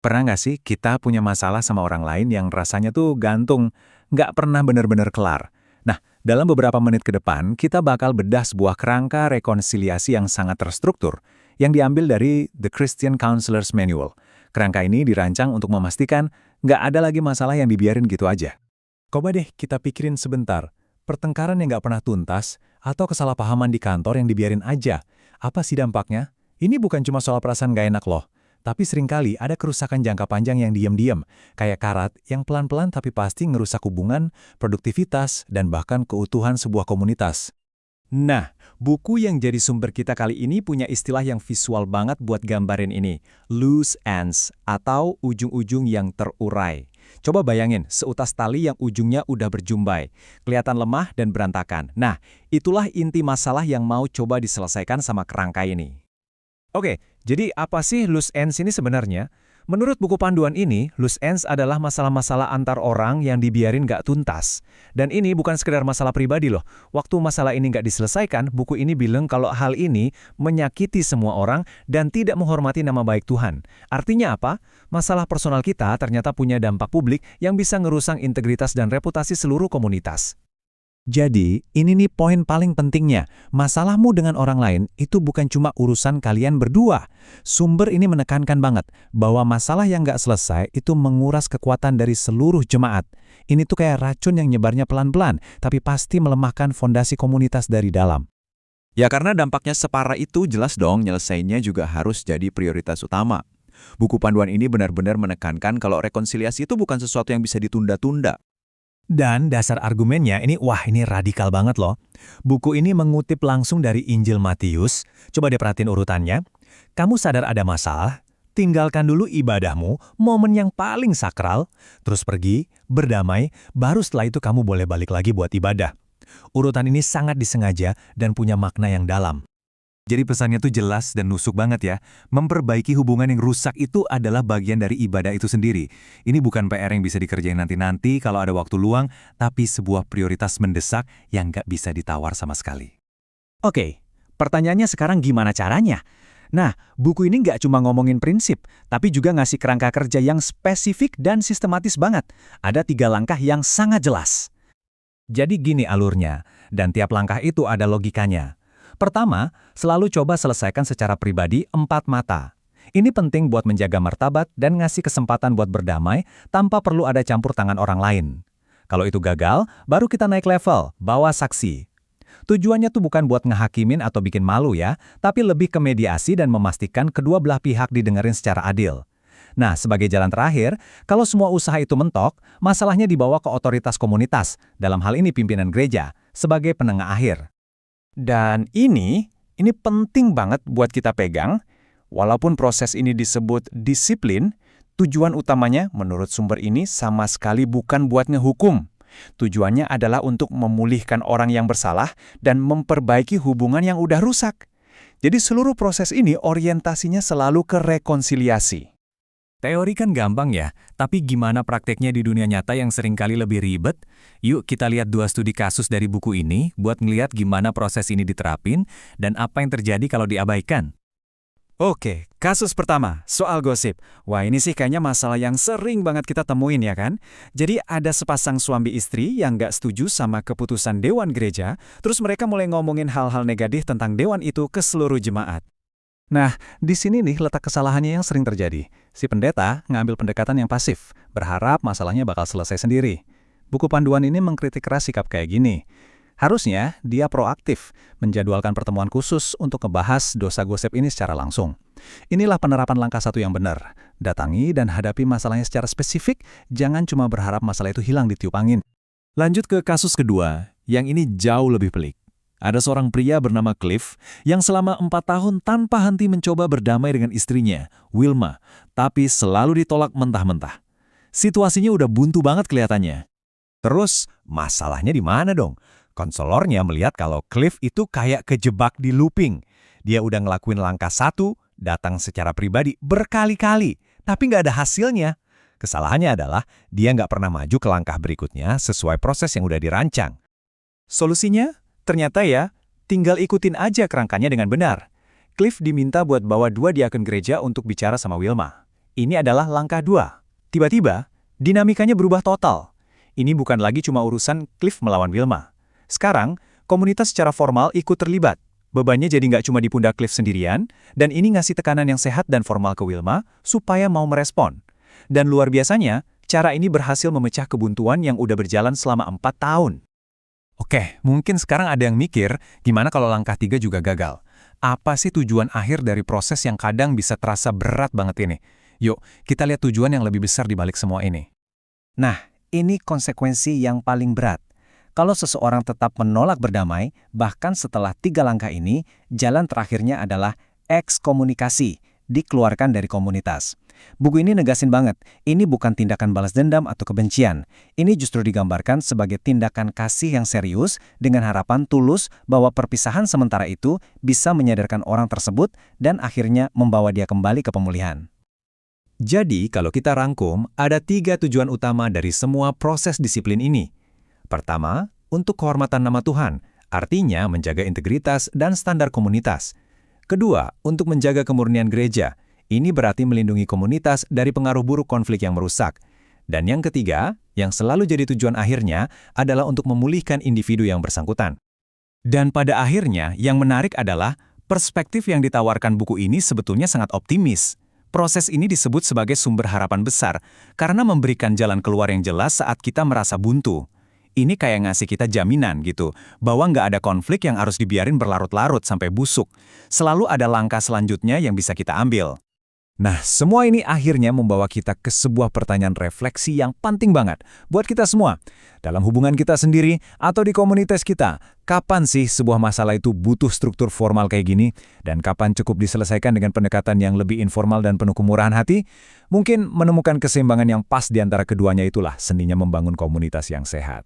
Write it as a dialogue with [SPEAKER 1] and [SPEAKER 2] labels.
[SPEAKER 1] Pernah nggak sih kita punya masalah sama orang lain yang rasanya tuh gantung, nggak pernah benar-benar kelar? Nah, dalam beberapa menit ke depan, kita bakal bedah sebuah kerangka rekonsiliasi yang sangat terstruktur, yang diambil dari The Christian Counselor's Manual. Kerangka ini dirancang untuk memastikan nggak ada lagi masalah yang dibiarin gitu aja. Coba deh kita pikirin sebentar, pertengkaran yang nggak pernah tuntas, atau kesalahpahaman di kantor yang dibiarin aja. Apa sih dampaknya? Ini bukan cuma soal perasaan nggak enak loh. Tapi seringkali ada kerusakan jangka panjang yang diam-diam, kayak karat yang pelan-pelan tapi pasti ngerusak hubungan, produktivitas, dan bahkan keutuhan sebuah komunitas.
[SPEAKER 2] Nah, buku yang jadi sumber kita kali ini punya istilah yang visual banget buat gambarin ini, loose ends, atau ujung-ujung yang terurai. Coba bayangin, seutas tali yang ujungnya udah berjumbai, kelihatan lemah dan berantakan. Nah, itulah inti masalah yang mau coba diselesaikan sama kerangka ini.
[SPEAKER 1] Oke, jadi apa sih loose ends ini sebenarnya? Menurut buku panduan ini, loose ends adalah masalah-masalah antar orang yang dibiarin nggak tuntas. Dan ini bukan sekedar masalah pribadi loh. Waktu masalah ini nggak diselesaikan, buku ini bilang kalau hal ini menyakiti semua orang dan tidak menghormati nama baik Tuhan. Artinya apa? Masalah personal kita ternyata punya dampak publik yang bisa ngerusak integritas dan reputasi seluruh komunitas. Jadi, ini nih poin paling pentingnya. Masalahmu dengan orang lain itu bukan cuma urusan kalian berdua. Sumber ini menekankan banget bahwa masalah yang nggak selesai itu menguras kekuatan dari seluruh jemaat. Ini tuh kayak racun yang nyebarnya pelan-pelan, tapi pasti melemahkan fondasi komunitas dari dalam.
[SPEAKER 2] Ya karena dampaknya separah itu jelas dong nyelesainnya juga harus jadi prioritas utama. Buku panduan ini benar-benar menekankan kalau rekonsiliasi itu bukan sesuatu yang bisa ditunda-tunda.
[SPEAKER 1] Dan dasar argumennya ini radikal banget loh. Buku ini mengutip langsung dari Injil Matius. Coba deh perhatiin urutannya. Kamu sadar ada masalah, tinggalkan dulu ibadahmu, momen yang paling sakral, terus pergi, berdamai, baru setelah itu kamu boleh balik lagi buat ibadah. Urutan ini sangat disengaja dan punya makna yang dalam. Jadi pesannya tuh jelas dan nusuk banget ya. Memperbaiki hubungan yang rusak itu adalah bagian dari ibadah itu sendiri. Ini bukan PR yang bisa dikerjain nanti-nanti kalau ada waktu luang, tapi sebuah prioritas mendesak yang nggak bisa ditawar sama sekali.
[SPEAKER 2] Oke, pertanyaannya sekarang gimana caranya? Nah, buku ini nggak cuma ngomongin prinsip, tapi juga ngasih kerangka kerja yang spesifik dan sistematis banget. Ada 3 langkah yang sangat jelas.
[SPEAKER 1] Jadi gini alurnya, dan tiap langkah itu ada logikanya. Pertama, selalu coba selesaikan secara pribadi 4 mata. Ini penting buat menjaga martabat dan ngasih kesempatan buat berdamai tanpa perlu ada campur tangan orang lain. Kalau itu gagal, baru kita naik level, bawa saksi. Tujuannya tuh bukan buat ngehakimin atau bikin malu ya, tapi lebih ke mediasi dan memastikan kedua belah pihak didengerin secara adil. Nah, sebagai jalan terakhir, kalau semua usaha itu mentok, masalahnya dibawa ke otoritas komunitas, dalam hal ini pimpinan gereja, sebagai penengah akhir.
[SPEAKER 2] Dan ini penting banget buat kita pegang. Walaupun proses ini disebut disiplin, tujuan utamanya menurut sumber ini sama sekali bukan buat ngehukum. Tujuannya adalah untuk memulihkan orang yang bersalah dan memperbaiki hubungan yang udah rusak. Jadi seluruh proses ini orientasinya selalu ke rekonsiliasi.
[SPEAKER 1] Teori kan gampang ya, tapi gimana prakteknya di dunia nyata yang seringkali lebih ribet? Yuk kita lihat 2 studi kasus dari buku ini buat ngeliat gimana proses ini diterapin dan apa yang terjadi kalau diabaikan.
[SPEAKER 2] Oke, kasus pertama, soal gosip. Wah, ini sih kayaknya masalah yang sering banget kita temuin ya kan? Jadi ada sepasang suami istri yang nggak setuju sama keputusan Dewan Gereja, terus mereka mulai ngomongin hal-hal negatif tentang Dewan itu ke seluruh jemaat.
[SPEAKER 1] Nah, di sini nih letak kesalahannya yang sering terjadi. Si pendeta ngambil pendekatan yang pasif, berharap masalahnya bakal selesai sendiri. Buku panduan ini mengkritik keras sikap kayak gini. Harusnya dia proaktif, menjadwalkan pertemuan khusus untuk ngebahas dosa gosip ini secara langsung. Inilah penerapan langkah 1 yang benar. Datangi dan hadapi masalahnya secara spesifik, jangan cuma berharap masalah itu hilang ditiup angin. Lanjut ke kasus kedua, yang ini jauh lebih pelik. Ada seorang pria bernama Cliff yang selama 4 tahun tanpa henti mencoba berdamai dengan istrinya, Wilma, tapi selalu ditolak mentah-mentah. Situasinya udah buntu banget kelihatannya. Terus, masalahnya di mana dong? Konselornya melihat kalau Cliff itu kayak kejebak di looping. Dia udah ngelakuin langkah 1, datang secara pribadi berkali-kali, tapi nggak ada hasilnya. Kesalahannya adalah dia nggak pernah maju ke langkah berikutnya sesuai proses yang udah dirancang.
[SPEAKER 2] Solusinya? Ternyata ya, tinggal ikutin aja kerangkanya dengan benar. Cliff diminta buat bawa 2 diakon gereja untuk bicara sama Wilma.
[SPEAKER 1] Ini adalah langkah 2. Tiba-tiba, dinamikanya berubah total. Ini bukan lagi cuma urusan Cliff melawan Wilma. Sekarang, komunitas secara formal ikut terlibat. Bebannya jadi nggak cuma di pundak Cliff sendirian, dan ini ngasih tekanan yang sehat dan formal ke Wilma supaya mau merespon. Dan luar biasanya, cara ini berhasil memecah kebuntuan yang udah berjalan selama 4 tahun. Oke, mungkin sekarang ada yang mikir, gimana kalau langkah 3 juga gagal? Apa sih tujuan akhir dari proses yang kadang bisa terasa berat banget ini? Yuk, kita lihat tujuan yang lebih besar di balik semua ini.
[SPEAKER 3] Nah, ini konsekuensi yang paling berat. Kalau seseorang tetap menolak berdamai, bahkan setelah 3 langkah ini, jalan terakhirnya adalah ekskomunikasi, dikeluarkan dari komunitas. Buku ini negasin banget, ini bukan tindakan balas dendam atau kebencian. Ini justru digambarkan sebagai tindakan kasih yang serius dengan harapan tulus bahwa perpisahan sementara itu bisa menyadarkan orang tersebut dan akhirnya membawa dia kembali ke pemulihan.
[SPEAKER 1] Jadi, kalau kita rangkum, ada 3 tujuan utama dari semua proses disiplin ini. Pertama, untuk kehormatan nama Tuhan, artinya menjaga integritas dan standar komunitas. Kedua, untuk menjaga kemurnian gereja. Ini berarti melindungi komunitas dari pengaruh buruk konflik yang merusak. Dan yang ketiga, yang selalu jadi tujuan akhirnya, adalah untuk memulihkan individu yang bersangkutan. Dan pada akhirnya, yang menarik adalah perspektif yang ditawarkan buku ini sebetulnya sangat optimis. Proses ini disebut sebagai sumber harapan besar, karena memberikan jalan keluar yang jelas saat kita merasa buntu. Ini kayak ngasih kita jaminan gitu, bahwa nggak ada konflik yang harus dibiarin berlarut-larut sampai busuk. Selalu ada langkah selanjutnya yang bisa kita ambil. Nah, semua ini akhirnya membawa kita ke sebuah pertanyaan refleksi yang penting banget buat kita semua. Dalam hubungan kita sendiri atau di komunitas kita, kapan sih sebuah masalah itu butuh struktur formal kayak gini? Dan kapan cukup diselesaikan dengan pendekatan yang lebih informal dan penuh kemurahan hati? Mungkin menemukan keseimbangan yang pas di antara keduanya itulah seninya membangun komunitas yang sehat.